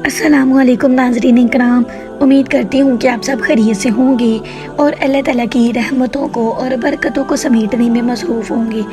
अस्सलामु अलैकुम नाज़रीन इकराम, उम्मीद करती हूँ कि आप सब खैरियत से होंगे और अल्लाह ताला की रहमतों को और बरकतों को समेटने में मसरूफ़ होंगे।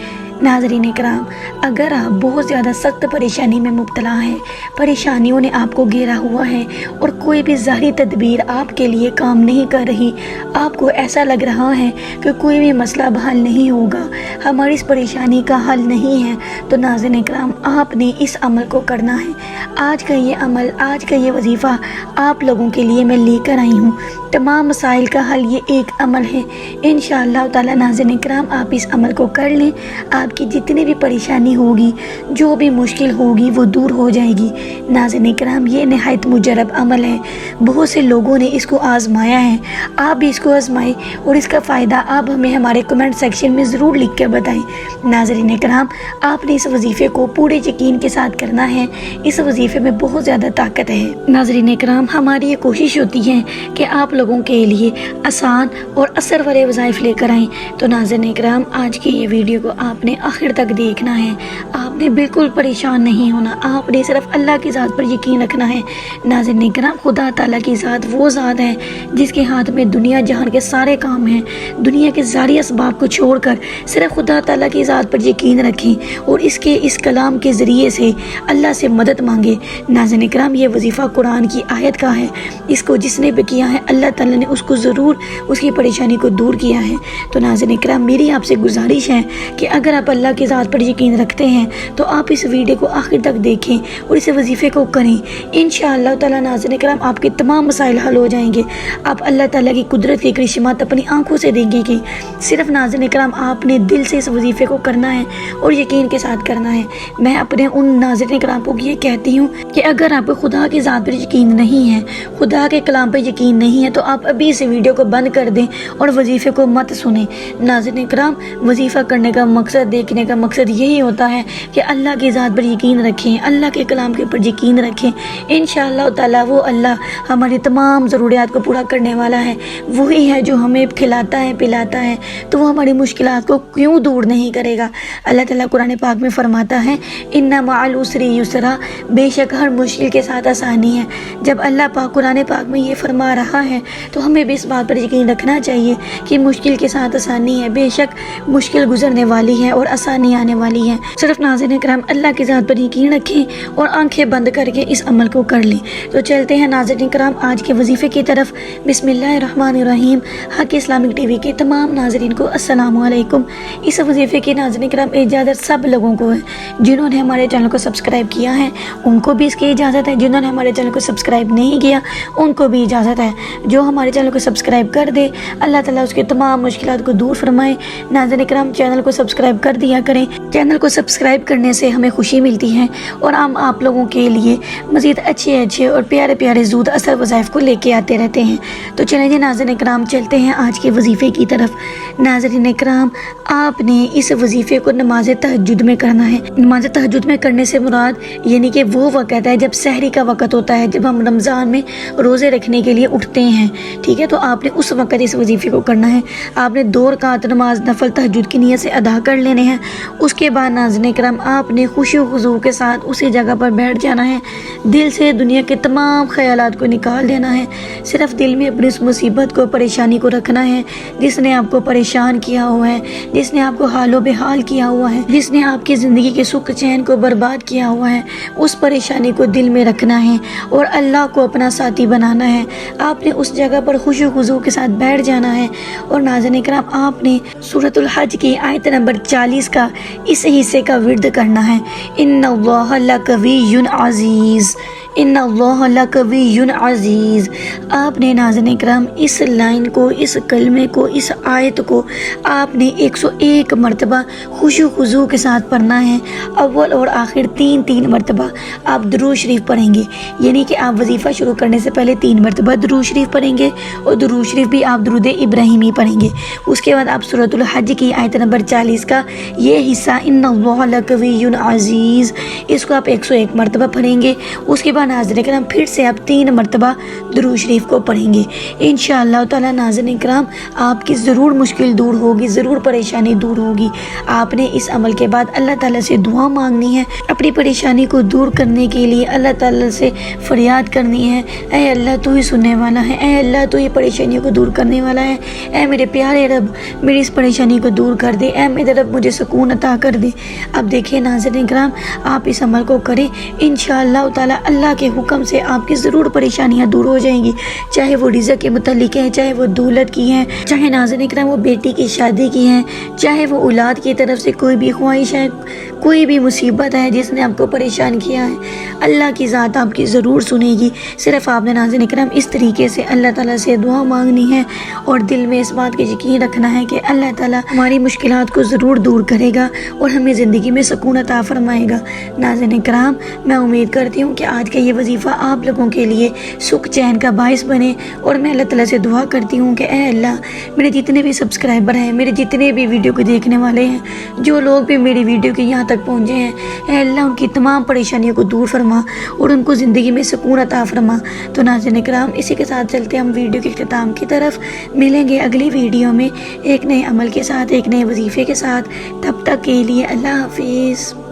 नाज़रीन इकराम, अगर आप बहुत ज़्यादा सख्त परेशानी में मुब्तला हैं, परेशानियों ने आपको घेरा हुआ है और कोई भी ज़ाहिरी तदबीर आपके लिए काम नहीं कर रही, आपको ऐसा लग रहा है कि कोई भी मसला हल नहीं होगा, हमारी इस परेशानी का हल नहीं है, तो नाज़रीन इकराम आपने इस अमल को करना है। आज का ये अमल, आज का ये वजीफ़ा आप लोगों के लिए मैं लेकर आई हूँ। तमाम मसाइल का हल ये एक अमल है। इंशाअल्लाह ताला नाज़रीन इकराम आप इस अमल को कर लें, आपकी जितनी भी परेशानी होगी, जो भी मुश्किल होगी वो दूर हो जाएगी। नाज़रीन इकराम ये नहायत मुजरब अमल है, बहुत से लोगों ने इसको आज़माया है, आप भी इसको आज़माएं और इसका फ़ायदा आप हमें हमारे कमेंट सेक्शन में ज़रूर लिख कर बताएं। नाज़रीन इकराम आपने इस वजीफ़े को पूरे यकीन के साथ करना है, इस वजीफ़े में बहुत ज़्यादा ताकत है। नाज़रीन इकराम हमारी ये कोशिश होती है कि आप लोगों के लिए आसान और असर वाले वज़ाइफ लेकर आएँ। तो नाज़रीन इकराम आज की ये वीडियो को आपने आखिर तक देखना है, आपने बिल्कुल परेशान नहीं होना, आपने सिर्फ अल्लाह की ज़ात पर यकीन रखना है। नाज़रीन इकराम खुदा ताला की ज़ात वो ज़ात है जिसके हाथ में दुनिया जहान के सारे काम हैं। दुनिया के सारे असबाब को छोड़कर सिर्फ खुदा ताला की ज़ात पर यकीन रखें और इस कलाम के ज़रिए से अल्लाह से मदद मांगे। नाज़रीन इकराम ये वजीफ़ा कुरान की आयत का है, इसको जिसने भी किया है अल्लाह ताला ने उसको ज़रूर उसकी परेशानी को दूर किया है। तो नाज़रीन इकराम मेरी आपसे गुजारिश है कि अगर आप अल्लाह की ज़ात पर यकीन रखते हैं तो आप इस वीडियो को आखिर तक देखें और इस वजीफ़े को करें। इंशाअल्लाह ताला नाज़रीन इकराम आपके तमाम मसाइल हल हो जाएंगे। आप अल्लाह ताला की कुदरत की करिश्मात अपनी आंखों से देखेंगे। सिर्फ नाज़रीन इकराम आपने दिल से इस वजीफ़े को करना है और यकीन के साथ करना है। मैं अपने उन नाज़रीन इकराम को ये कहती हूँ कि अगर आपको खुदा की ज़ात पर यकीन नहीं है, खुदा के कलाम पर यकीन नहीं है, तो आप अभी इस वीडियो को बंद कर दें और वजीफ़े को मत सुने। नाज़रीन इकराम वजीफ़ा करने का मकसद, देखने का मकसद यही होता है कि अल्लाह की ज़ात पर यकीन रखें, अल्लाह के कलाम के ऊपर यकीन रखें। इंशाअल्लाह ताला वो अल्लाह हमारी तमाम ज़रूरियात को पूरा करने वाला है। वही है जो हमें खिलाता है, पिलाता है, तो वो हमारी मुश्किलात को क्यों दूर नहीं करेगा। अल्लाह ताला कुरान पाक में फरमाता है इन्ना मअल उसरी युसरा, बेशक हर मुश्किल के साथ आसानी है। जब अल्लाह पाक कुरान पाक में ये फरमा रहा है तो हमें भी इस बात पर यकीन रखना चाहिए कि मुश्किल के साथ आसानी है। बेशक मुश्किल गुजरने वाली है और आसानी आने वाली है। सिर्फ नाज़रीन इकराम अल्लाह की ज़ात पर यकीन रखें और आंखें बंद करके इस अमल को कर लें। तो चलते हैं नाज़रीन इकराम आज के वजीफ़े की तरफ। बिस्मिल्लाहिर्रहमानिर्रहीम। हक इस्लामिक टीवी के तमाम नाज़रीन को अस्सलामु अलैकुम। इस वजीफ़े की नाज़रीन इकराम इजाज़त सब लोगों को है। जिन्होंने हमारे चैनल को सब्सक्राइब किया है उनको भी इसकी इजाज़त है, जिन्होंने हमारे चैनल को सब्सक्राइब नहीं किया उनको भी इजाज़त है। जो हमारे चैनल को सब्सक्राइब कर दे अल्लाह ताला उसके तमाम मुश्किलात को दूर फरमाए। नाज़रीन इकराम चैनल को सब्सक्राइब कर दिया करें, चैनल को सब्सक्राइब करने से हमें खुशी मिलती है और हम आप लोगों के लिए मज़ीद अच्छे और प्यारे प्यारे ज़ूद असर वज़ाइफ को लेके आते रहते हैं। तो चलिए नाज़रीन इकराम चलते हैं आज के वजीफ़े की तरफ। नाज़रीन इकराम आपने इस वजीफ़े को नमाज तहज्जुद में करना है। नमाज तहज्जुद में करने से मुराद यानी कि वो वक़्त है जब सहरी का वक़्त होता है, जब हम रमज़ान में रोज़े रखने के लिए उठते हैं, ठीक है। तो आपने उस वक़्त इस वजीफ़े को करना है। आपने 2 रकात नमाज नफल तहज्जुद की नीयत से अदा कर लेने हैं। उसके बाद नाज़रीन इकराम आपने खुशी खुजू के साथ उसी जगह पर बैठ जाना है। दिल से दुनिया के तमाम ख्यालात को निकाल देना है। सिर्फ दिल में अपनी उस मुसीबत को, परेशानी को रखना है जिसने आपको परेशान किया हुआ है, जिसने आपको हालो बेहाल किया हुआ है, जिसने आपकी ज़िंदगी के सुख चैन को बर्बाद किया हुआ है। उस परेशानी को दिल में रखना है और अल्लाह को अपना साथी बनाना है। आपने उस जगह पर खुशी खुजू के साथ बैठ जाना है और नाज़रीन इकराम आपने सूरतुल हज की आयत नंबर 40 का इस हिस्से का विर्द करना है। इन्नल्लाह लक़विय्युन अज़ीज़, इन्नल्लाह लक़विय्युन अज़ीज़। आपने नाज़रीन इकराम इस लाइन को, इस कलमे को, इस आयत को आपने 101 मरतबा खुशू खुजू के साथ पढ़ना है। अव्वल और आखिर 3 मरतबा आप दुरूद शरीफ पढ़ेंगे, यानी कि आप वजीफ़ा शुरू करने से पहले 3 मरतबा दुरूद शरीफ पढ़ेंगे और दुरूद शरीफ भी आप दुरूद इब्राहिमी पढ़ेंगे। उसके बाद आप सूरतुल हज की आयत नंबर 40 का ये हिस्सा इन्नल्लाह लक़विय्युन अज़ीज़, इसको आप 101 मरतबा पढ़ेंगे। उसके तजर्बा नाज़रीन करम फिर से आप 3 मरतबा दुरूद शरीफ को पढ़ेंगे। इंशाअल्लाह ताला नाज़रीन करम आपकी ज़रूर मुश्किल दूर होगी, ज़रूर परेशानी दूर होगी। आपने इस अमल के बाद अल्लाह ताला से दुआ मांगनी है, अपनी परेशानी को दूर करने के लिए अल्लाह ताला से फरियाद करनी है, ऐ अल्लाह तू ही सुनने वाला है, ऐ अल्लाह तू ही परेशानियों को दूर करने वाला है, ऐ मेरे प्यारे रब मेरी इस परेशानी को दूर कर दे, ऐ मेरे रब मुझे सुकून अता कर दे। अब देखिए नाज़रीन करम आप इस अमल को करें, इंशाअल्लाह ताला अल्लाह के हुक्म से आपकी ज़रूर परेशानियाँ दूर हो जाएंगी, चाहे वो रिज़्क़ के मुतल्लिक़ है, चाहे वो दौलत की है, चाहे नाज़रीन करम वो बेटी की शादी की है, चाहे वो औलाद की तरफ से कोई भी ख्वाहिश है, कोई भी मुसीबत है जिसने आपको परेशान किया है, अल्लाह की ज़ात आपकी ज़रूर सुनेगी। सिर्फ़ आपने नाज़रीन करम इस तरीके से अल्लाह ताला से दुआ मांगनी है और दिल में इस बात का यकीन रखना है कि अल्लाह ताला हमारी मुश्किलात को ज़रूर दूर करेगा और हमें ज़िंदगी में सुकून अता फरमाएगा। नाज़रीन करम मैं उम्मीद करती हूँ कि आज का ये वजीफ़ा आप लोगों के लिए सुख चैन का बाइस बने और मैं अल्लाह ताला से दुआ करती हूँ कि ऐ अल्लाह मेरे जितने भी सब्सक्राइबर हैं, मेरे जितने भी वीडियो को देखने वाले हैं, जो लोग भी मेरी वीडियो के यहाँ तक पहुँचे हैं, ऐ अल्लाह उनकी तमाम परेशानियों को दूर फरमा और उनको ज़िंदगी में सुकून अता फरमा। तो नाज़रीन करम इसी के साथ चलते हम वीडियो के इख्तिताम की तरफ। मिलेंगे अगली वीडियो में एक नए अमल के साथ, एक नए वजीफ़े के साथ। तब तक के लिए अल्लाह हाफिज़।